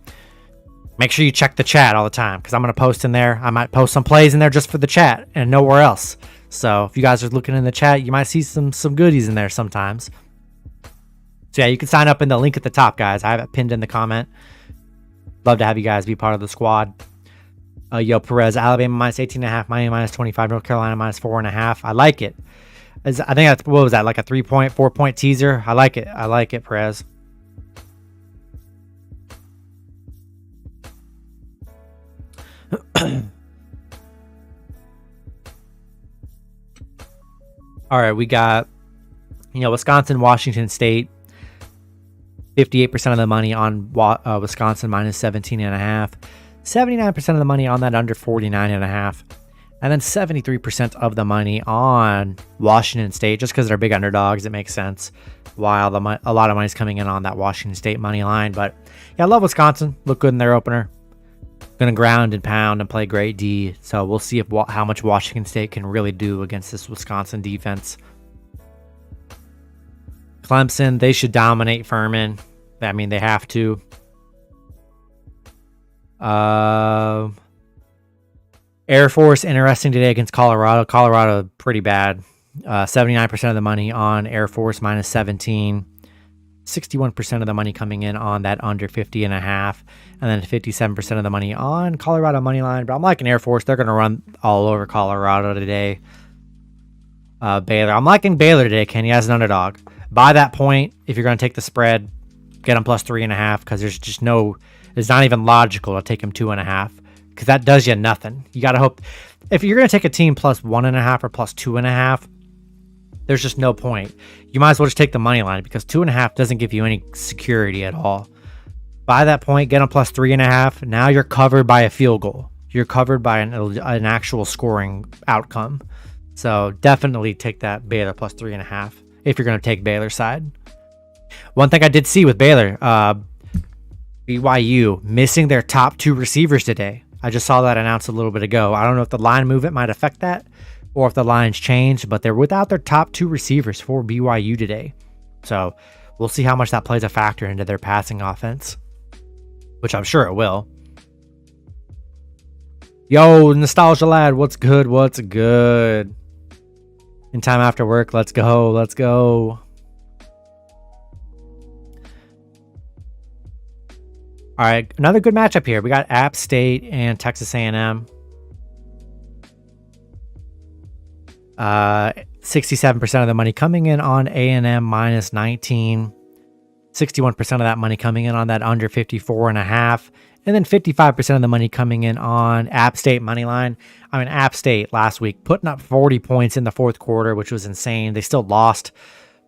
make sure you check the chat all the time, because I'm going to post in there. I might post some plays in there just for the chat and nowhere else. So if you guys are looking in the chat, you might see some goodies in there sometimes. So yeah, you can sign up in the link at the top, guys. I have it pinned in the comment. Love to have you guys be part of the squad. Yo, Perez, Alabama minus 18.5, Miami minus 25, North Carolina minus 4.5. I like it. I think that's, what was that, like a 4-point teaser? I like it. I like it, Perez. All right, we got, Wisconsin, Washington State. 58% of the money on Wisconsin minus 17.5. 79% of the money on that under 49.5. And then 73% of the money on Washington State, just because they're big underdogs. It makes sense. While a lot of money's coming in on that Washington State money line. But yeah, I love Wisconsin. Look good in their opener. Going to ground and pound and play great D. So we'll see how much Washington State can really do against this Wisconsin defense. Clemson, they should dominate Furman. I mean, they have to. Air Force, interesting today against Colorado. Colorado, pretty bad. 79% of the money on Air Force minus 17. 61% of the money coming in on that under 50.5. And then 57% of the money on Colorado money line. But I'm liking Air Force. They're going to run all over Colorado today. Baylor. I'm liking Baylor today, Kenny, as an underdog. By that point, if you're going to take the spread, get them plus 3.5, because there's just it's not even logical to take them 2.5, because that does you nothing. You got to hope, if you're going to take a team plus 1.5 or plus 2.5, there's just no point. You might as well just take the money line, because 2.5 doesn't give you any security at all. By that point, get them plus 3.5. Now you're covered by a field goal. You're covered by an actual scoring outcome. So definitely take that Baylor plus 3.5 if you're going to take Baylor's side. One thing I did see with Baylor, BYU missing their top 2 receivers today. I just saw that announced a little bit ago. I don't know if the line movement might affect that or if the lines change, but they're without their top 2 receivers for BYU today. So we'll see how much that plays a factor into their passing offense, which I'm sure it will. Yo, Nostalgia Lad, what's good? What's good? In time after work, let's go. Let's go. All right, another good matchup here. We got App State and Texas A&M. 67% of the money coming in on A&M minus 19. 61% of that money coming in on that under 54.5. And then 55% of the money coming in on App State money line. I mean, App State last week putting up 40 points in the fourth quarter, which was insane. They still lost,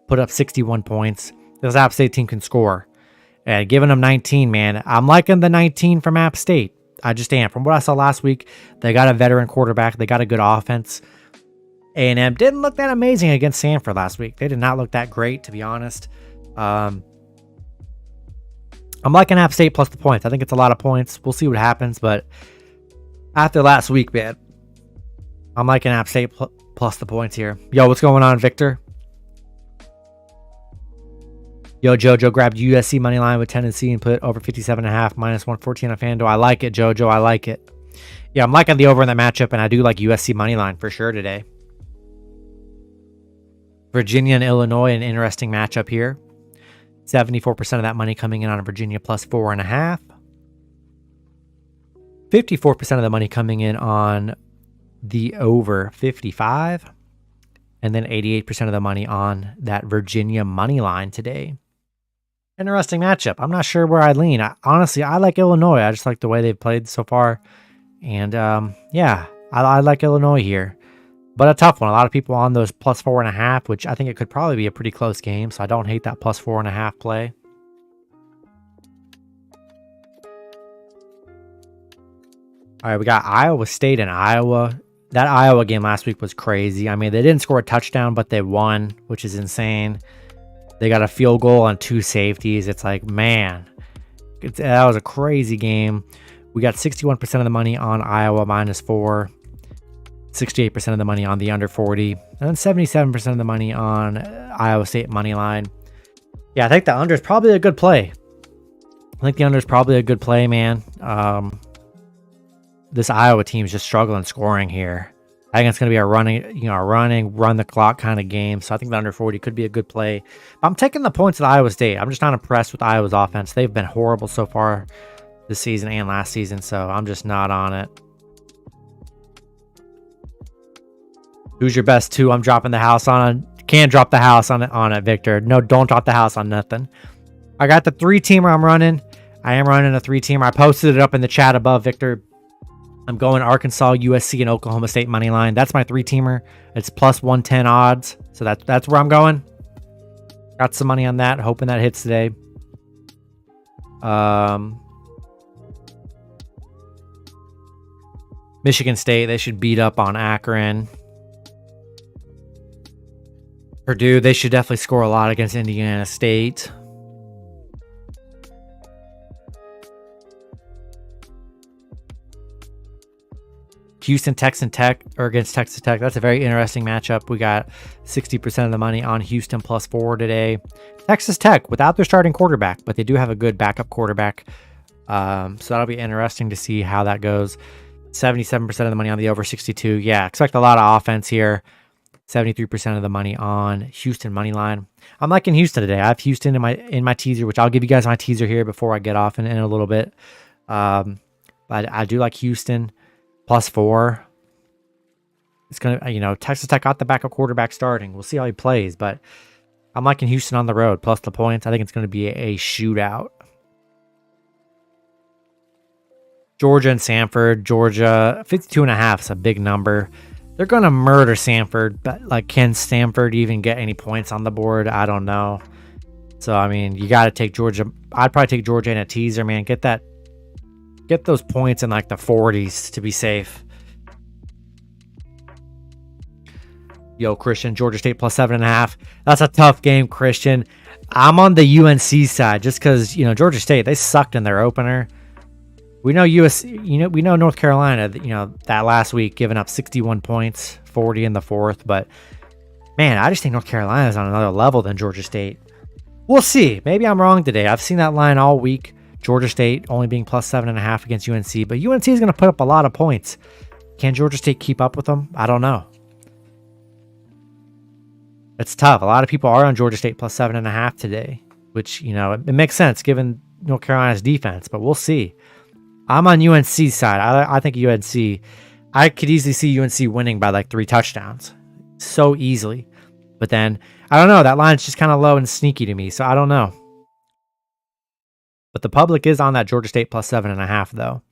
put up 61 points. This App State team can score. And giving them 19, man. I'm liking the 19 from App State. I just am. From what I saw last week, they got a veteran quarterback. They got a good offense. A&M didn't look that amazing against Sanford last week. They did not look that great, to be honest. I'm liking App State plus the points. I think it's a lot of points. We'll see what happens. But after last week, man, I'm liking App State plus the points here. Yo, what's going on, Victor? Yo, JoJo grabbed USC money line with Tennessee and put over 57.5 minus 114 on FanDuel. I like it, JoJo. I like it. Yeah, I'm liking the over in that matchup, and I do like USC money line for sure today. Virginia and Illinois, an interesting matchup here. 74% of that money coming in on Virginia plus 4.5. 54% of the money coming in on the over 55. And then 88% of the money on that Virginia money line today. Interesting matchup. I'm not sure where I'd lean. Honestly, I like Illinois. I just like the way they've played so far. And yeah, I like Illinois here. but a tough one. A lot of people on those plus 4.5, which I think it could probably be a pretty close game. So I don't hate that plus 4.5 play. All right, we got Iowa State and Iowa. That Iowa game last week was crazy. I mean, they didn't score a touchdown, but they won, which is insane. They got a field goal on 2 safeties. It's like, man, that was a crazy game. We got 61% of the money on Iowa -4, 68% of the money on the under 40, and then 77% of the money on Iowa State money line. Yeah, I think the under is probably a good play. Man. This Iowa team is just struggling scoring here. I think it's going to be a run the clock kind of game. So I think the under 40 could be a good play. I'm taking the points at Iowa State. I'm just not impressed with Iowa's offense. They've been horrible so far this season and last season, so I'm just not on it. Who's your best 2? I'm dropping the house on it. Can't drop the house on it, Victor. No, don't drop the house on nothing. I got the 3-teamer I'm running. I am running a 3-teamer. I posted it up in the chat above, Victor. I'm going Arkansas, USC, and Oklahoma State money line. That's my 3-teamer. It's plus 110 odds. So that's where I'm going. Got some money on that. Hoping that hits today. Michigan State, they should beat up on Akron. Purdue, they should definitely score a lot against Indiana State. Houston, Texas Tech, against Texas Tech. That's a very interesting matchup. We got 60% of the money on Houston +4 today. Texas Tech, without their starting quarterback, but they do have a good backup quarterback. So that'll be interesting to see how that goes. 77% of the money on the over 62. Yeah, expect a lot of offense here. 73% of the money on Houston money line. I'm liking Houston today. I have Houston in my teaser, which I'll give you guys my teaser here before I get off in a little bit. But I do like Houston +4. It's gonna, Texas Tech got the backup quarterback starting. We'll see how he plays, but I'm liking Houston on the road plus the points. I think it's going to be a shootout. Georgia and Samford. Georgia 52.5 is a big number. They're going to murder Samford, but can Samford even get any points on the board? I don't know. So I mean, you got to take Georgia. I'd probably take Georgia in a teaser, man. Get those points in the 40s to be safe. Yo, Christian, Georgia State +7.5. That's a tough game, Christian. I'm on the UNC side just because, Georgia State, they sucked in their opener. We know we know North Carolina, that last week giving up 61 points, 40 in the fourth. But man, I just think North Carolina is on another level than Georgia State. We'll see. Maybe I'm wrong today. I've seen that line all week. Georgia State only being +7.5 against UNC, but UNC is going to put up a lot of points. Can Georgia State keep up with them? I don't know. It's tough. A lot of people are on Georgia State +7.5 today, which, it makes sense given North Carolina's defense, but we'll see. I'm on UNC's side. I think UNC, I could easily see UNC winning by 3 touchdowns. So easily. But then, I don't know. That line's just kind of low and sneaky to me, so I don't know. But the public is on that Georgia State +7.5, though.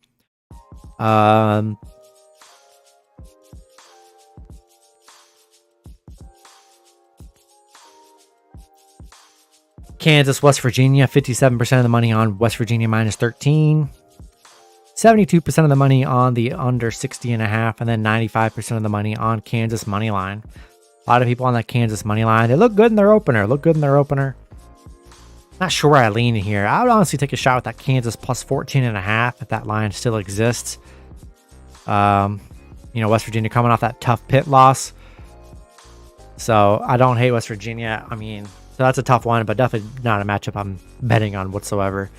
Kansas, West Virginia, 57% of the money on West Virginia -13. 72% of the money on the under 60.5, and then 95% of the money on Kansas money line. A lot of people on that Kansas money line. They look good in their opener. Not sure where I lean in here. I would honestly take a shot with that Kansas +14.5 if that line still exists. West Virginia coming off that tough Pitt loss. So I don't hate West Virginia. I mean, so that's a tough one, but definitely not a matchup I'm betting on whatsoever.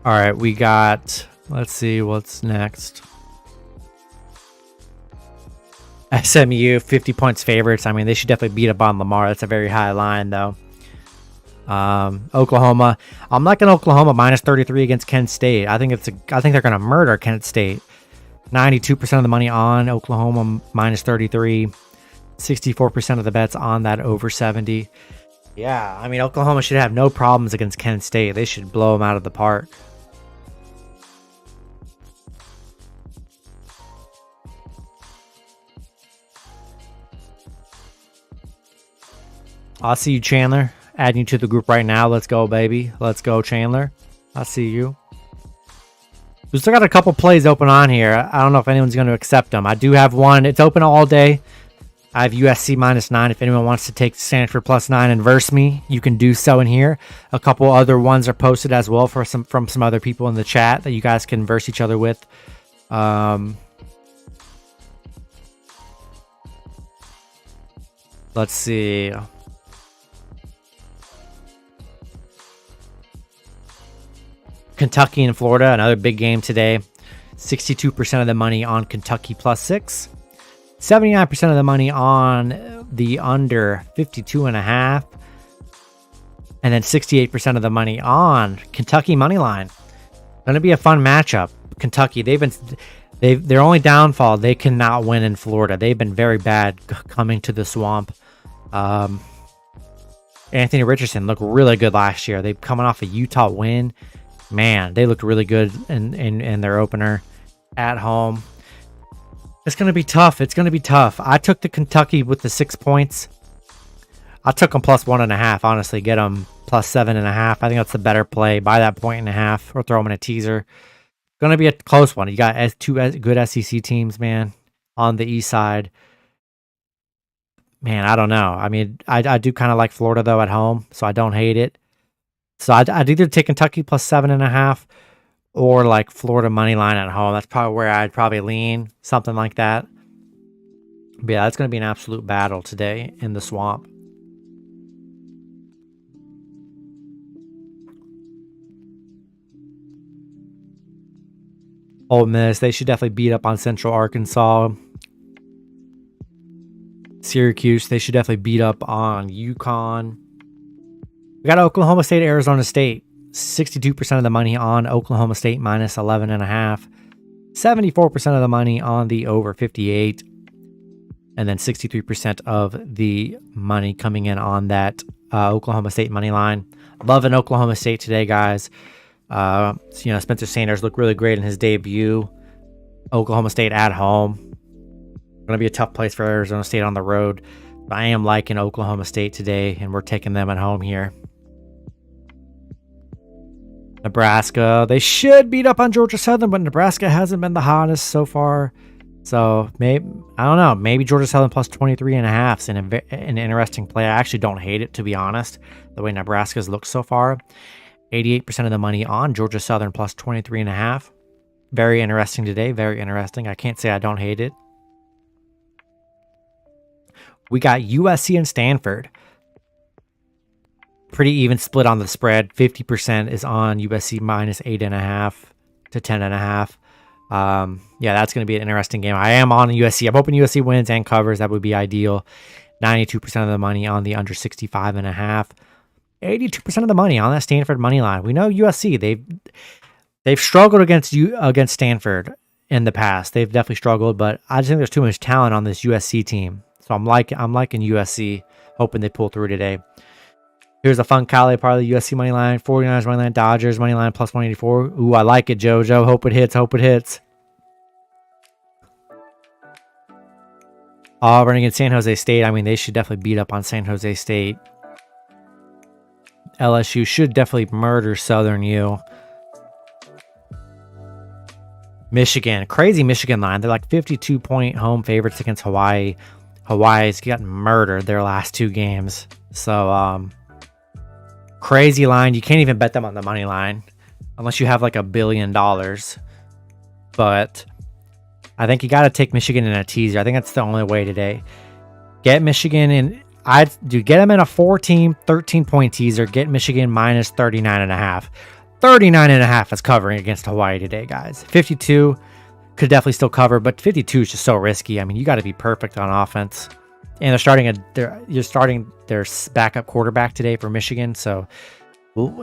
All right, we got, let's see what's next. SMU, 50 points favorites. I mean, they should definitely beat up on Lamar. That's a very high line, though. Oklahoma. I'm liking Oklahoma -33 against Kent State. I think they're going to murder Kent State. 92% of the money on Oklahoma -33. 64% of the bets on that over 70. Yeah, I mean, Oklahoma should have no problems against Kent State. They should blow them out of the park. I'll see you, Chandler. Adding you to the group right now. Let's go, baby. Let's go, Chandler. I see you. We still got a couple plays open on here. I don't know if anyone's going to accept them. I do have one. It's open all day. I have USC -9. If anyone wants to take Stanford +9 and verse me, you can do so in here. A couple other ones are posted as well from some other people in the chat that you guys can verse each other with. Let's see. Kentucky and Florida, another big game today. 62% of the money on Kentucky +6. 79% of the money on the under 52.5. And then 68% of the money on Kentucky money line. Going to be a fun matchup. Kentucky, their only downfall, they cannot win in Florida. They've been very bad coming to the Swamp. Anthony Richardson looked really good last year. They're coming off a Utah win. Man, they looked really good in their opener at home. It's going to be tough. It's going to be tough. I took the Kentucky with the 6 points. I took them +1.5, honestly. Get them +7.5. I think that's the better play. Buy that 1.5 or throw them in a teaser. Going to be a close one. You got two good SEC teams, man, on the east side. Man, I don't know. I mean, I do kind of like Florida, though, at home, so I don't hate it. So I'd either take Kentucky +7.5 or like Florida money line at home. That's probably where I'd probably lean, something like that. But yeah, that's going to be an absolute battle today in the Swamp. Ole Miss, they should definitely beat up on Central Arkansas. Syracuse, they should definitely beat up on UConn. We got Oklahoma State, Arizona State. 62% of the money on Oklahoma State -11.5. 74% of the money on the over 58. And then 63% of the money coming in on that Oklahoma State money line. Loving Oklahoma State today, guys. Spencer Sanders looked really great in his debut. Oklahoma State at home. Going to be a tough place for Arizona State on the road. But I am liking Oklahoma State today, and we're taking them at home here. Nebraska, they should beat up on Georgia Southern, but Nebraska hasn't been the hottest so far. So maybe, I don't know, maybe Georgia Southern +23.5 is an interesting play. I actually don't hate it, to be honest, the way Nebraska's looked so far. 88% of the money on Georgia Southern +23.5. Very interesting today, very interesting. I can't say I don't hate it. We got USC and Stanford. Pretty even split on the spread. 50% is on USC -8.5 to 10.5. Yeah, that's going to be an interesting game. I am on USC. I'm hoping USC wins and covers. That would be ideal. 92% of the money on the under 65.5. 82% of the money on that Stanford money line. We know USC. They've struggled against Stanford in the past. They've definitely struggled, but I just think there's too much talent on this USC team. So I'm liking USC, hoping they pull through today. Here's a fun Cali part of the USC money line. 49ers money line, Dodgers money line +184. Ooh, I like it, JoJo. Hope it hits. Hope it hits. Auburn against San Jose State. I mean, they should definitely beat up on San Jose State. LSU should definitely murder Southern U. Michigan. Crazy Michigan line. They're like 52-point home favorites against Hawaii. Hawaii's gotten murdered their last 2 games. So, crazy line. You can't even bet them on the money line unless you have like $1 billion. But I think you got to take Michigan in a teaser. I think that's the only way today. Get Michigan in. Get them in a 4-team, 13-point teaser. Get Michigan -39.5. 39.5 is covering against Hawaii today, guys. 52 could definitely still cover, but 52 is just so risky. I mean, you got to be perfect on offense. And you're starting their backup quarterback today for Michigan, so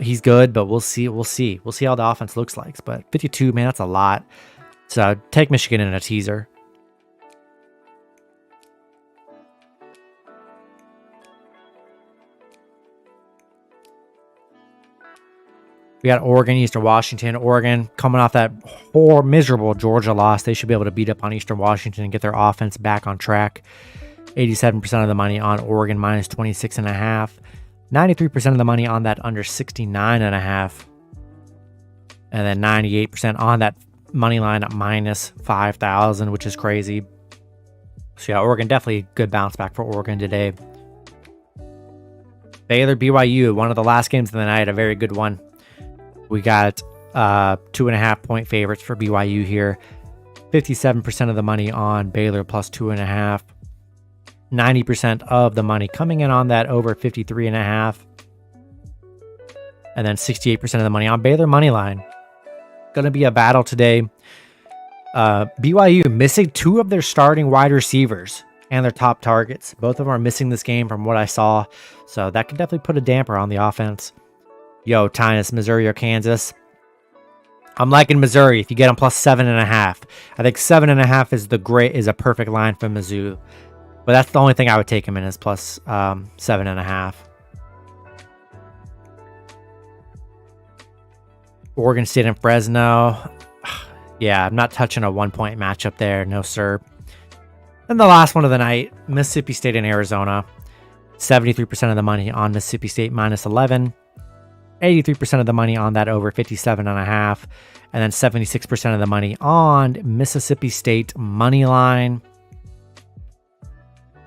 he's good, but we'll see. We'll see how the offense looks like. But 52, man, that's a lot. So take Michigan in a teaser. We got Oregon, Eastern Washington. Oregon coming off that miserable Georgia loss. They should be able to beat up on Eastern Washington and get their offense back on track. 87% of the money on Oregon minus 26.5. 93% of the money on that under 69.5. And then 98% on that money line at minus 5,000, which is crazy. So yeah, Oregon, definitely good bounce back for Oregon today. Baylor, BYU, one of the last games of the night, a very good one. We got 2.5 point favorites for BYU here. 57% of the money on Baylor plus 2.5. 90% of the money coming in on that over 53.5. And then 68% of the money on Baylor money line. Going to be a battle today. BYU missing 2 of their starting wide receivers and their top targets. Both of them are missing this game from what I saw. So that could definitely put a damper on the offense. Yo, Tynus, Missouri or Kansas? I'm liking Missouri if you get them plus 7.5. I think 7.5 is a perfect line for Mizzou. But that's the only thing I would take him in is plus 7.5. Oregon State and Fresno. Yeah, I'm not touching a 1-point matchup there. No, sir. And the last one of the night, Mississippi State and Arizona. 73% of the money on Mississippi State minus 11. 83% of the money on that over 57.5. And then 76% of the money on Mississippi State money line.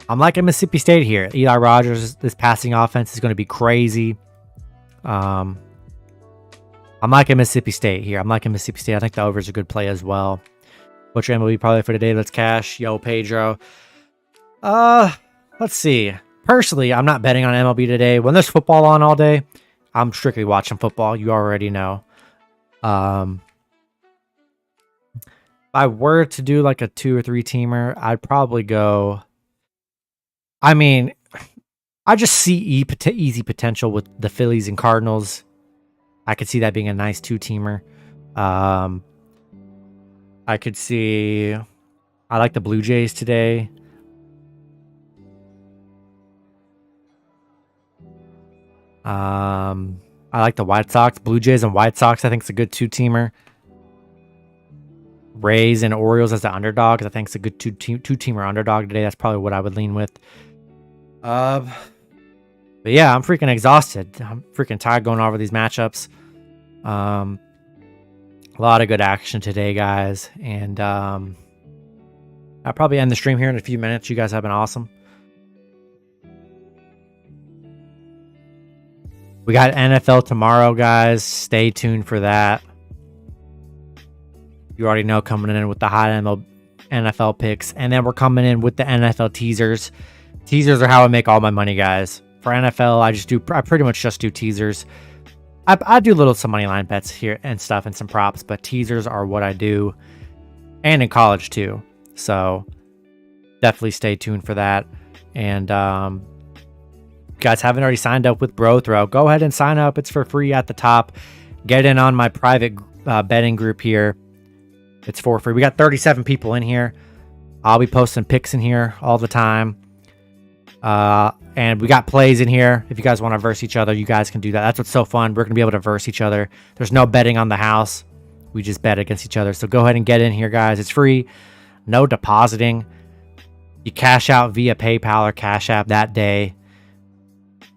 I'm liking Mississippi State here. Eli Rogers, this passing offense is going to be crazy. I'm liking Mississippi State here. I'm liking Mississippi State. I think the over is a good play as well. What's your MLB probably for today? Let's cash. Yo, Pedro. Let's see. Personally, I'm not betting on MLB today. When there's football on all day, I'm strictly watching football. You already know. If I were to do like a 2 or 3 teamer, I'd probably go. I mean, I just see easy potential with the Phillies and Cardinals. I could see that being a nice 2-teamer. I could see. I like the Blue Jays today. I like the White Sox. Blue Jays and White Sox, I think it's a good 2-teamer. Rays and Orioles as the underdogs, I think it's a good 2-teamer underdog today. That's probably what I would lean with. But yeah, I'm freaking exhausted. I'm freaking tired going over these matchups. A lot of good action today, guys. And I'll probably end the stream here in a few minutes. You guys have been awesome. We got NFL tomorrow, guys. Stay tuned for that. You already know, coming in with the hot NFL picks. And then we're coming in with the NFL teasers. Teasers are how I make all my money, guys. For NFL, I pretty much just do teasers. I do some money line bets here and stuff and some props, but teasers are what I do. And in college too. So definitely stay tuned for that. And you guys haven't already signed up with BroThrow, go ahead and sign up. It's for free at the top. Get in on my private betting group here. It's for free. We got 37 people in here. I'll be posting picks in here all the time. And we got plays in here. If you guys want to verse each other, you guys can do that. That's what's so fun. We're going to be able to verse each other. There's no betting on the house. We just bet against each other. So go ahead and get in here, guys. It's free. No depositing. You cash out via PayPal or Cash App that day.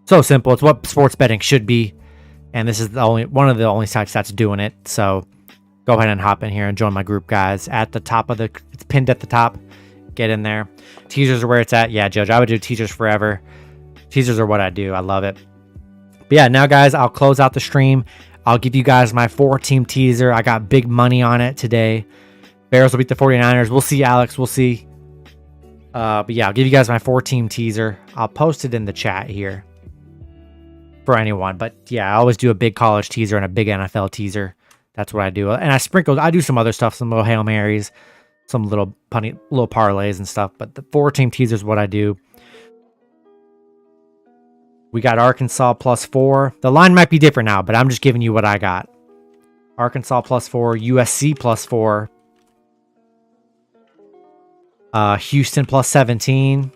So simple. It's what sports betting should be. And this is one of the only sites that's doing it. So go ahead and hop in here and join my group, guys. At the top of it's pinned at the top. Get in there. Teasers are where it's at. Yeah, Judge, I would do teasers forever. Teasers are what I do. I love it. But yeah, now, guys, I'll close out the stream. I'll give you guys my 4-team teaser. I got big money on it today. Bears will beat the 49ers. We'll see, Alex. We'll see. But yeah, I'll give you guys my 4-team teaser. I'll post it in the chat here for anyone. But yeah, I always do a big college teaser and a big NFL teaser. That's what I do. And I do some other stuff, some little Hail Marys, some little parlays and stuff. But the 4-team teaser is what I do. We got Arkansas +4. The line might be different now, but I'm just giving you what I got. Arkansas +4, USC +4, Houston +17,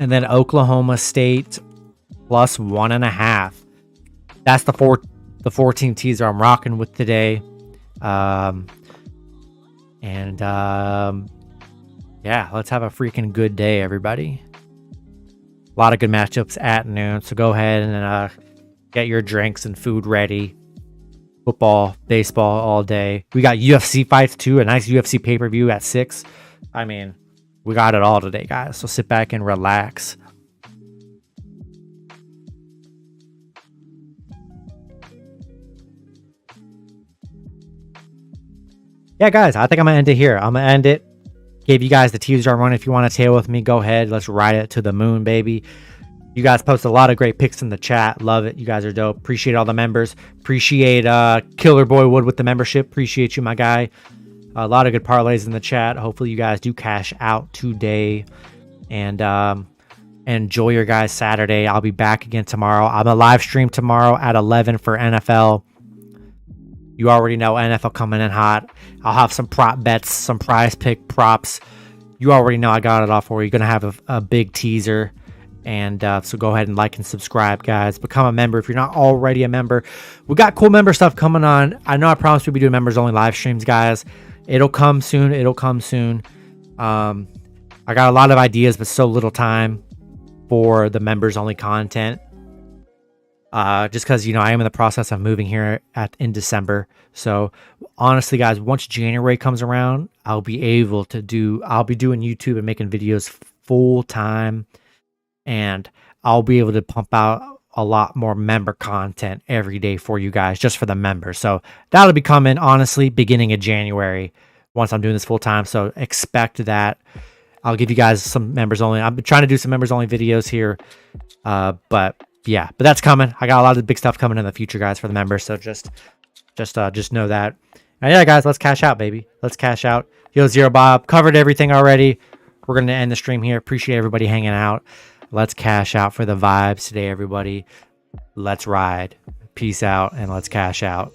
and then Oklahoma State plus 1.5. That's the 14 teaser I'm rocking with today. Yeah, let's have a freaking good day, everybody. A lot of good matchups at noon, so go ahead and get your drinks and food ready. Football, baseball all day. We got UFC fights too, a nice UFC pay-per-view at 6. I mean, we got it all today, guys, so sit back and relax. Yeah, guys, I think I'm going to end it here. I'm going to end it. Gave you guys the teaser I'm running. If you want to tail with me, go ahead. Let's ride it to the moon, baby. You guys post a lot of great picks in the chat. Love it. You guys are dope. Appreciate all the members. Appreciate Killer Boy Wood with the membership. Appreciate you, my guy. A lot of good parlays in the chat. Hopefully you guys do cash out today. And enjoy your guys' Saturday. I'll be back again tomorrow. I'm a live stream tomorrow at 11 for NFL. You already know NFL coming in hot. I'll have some prop bets, some prize pick props. You already know I got it all for you. You're going to have a big teaser. And so go ahead and like and subscribe, guys. Become a member if you're not already a member. We got cool member stuff coming on. I know I promised we'd be doing members only live streams, guys. It'll come soon. It'll come soon. I got a lot of ideas, but so little time for the members only content. Just because, you know, I am in the process of moving here in December. So honestly, guys, once January comes around, I'll be doing YouTube and making videos full time. And I'll be able to pump out a lot more member content every day for you guys, just for the members. So that'll be coming, honestly, beginning of January, once I'm doing this full time. So expect that. I'll give you guys some members only. I've been trying to do some members only videos here. But that's coming. I got a lot of big stuff coming in the future, guys, for the members. So just know that. And yeah, guys, let's cash out, baby. Let's cash out. Yo, Zero Bob, covered everything already. We're going to end the stream here. Appreciate everybody hanging out. Let's cash out for the vibes today, everybody. Let's ride. Peace out, and let's cash out.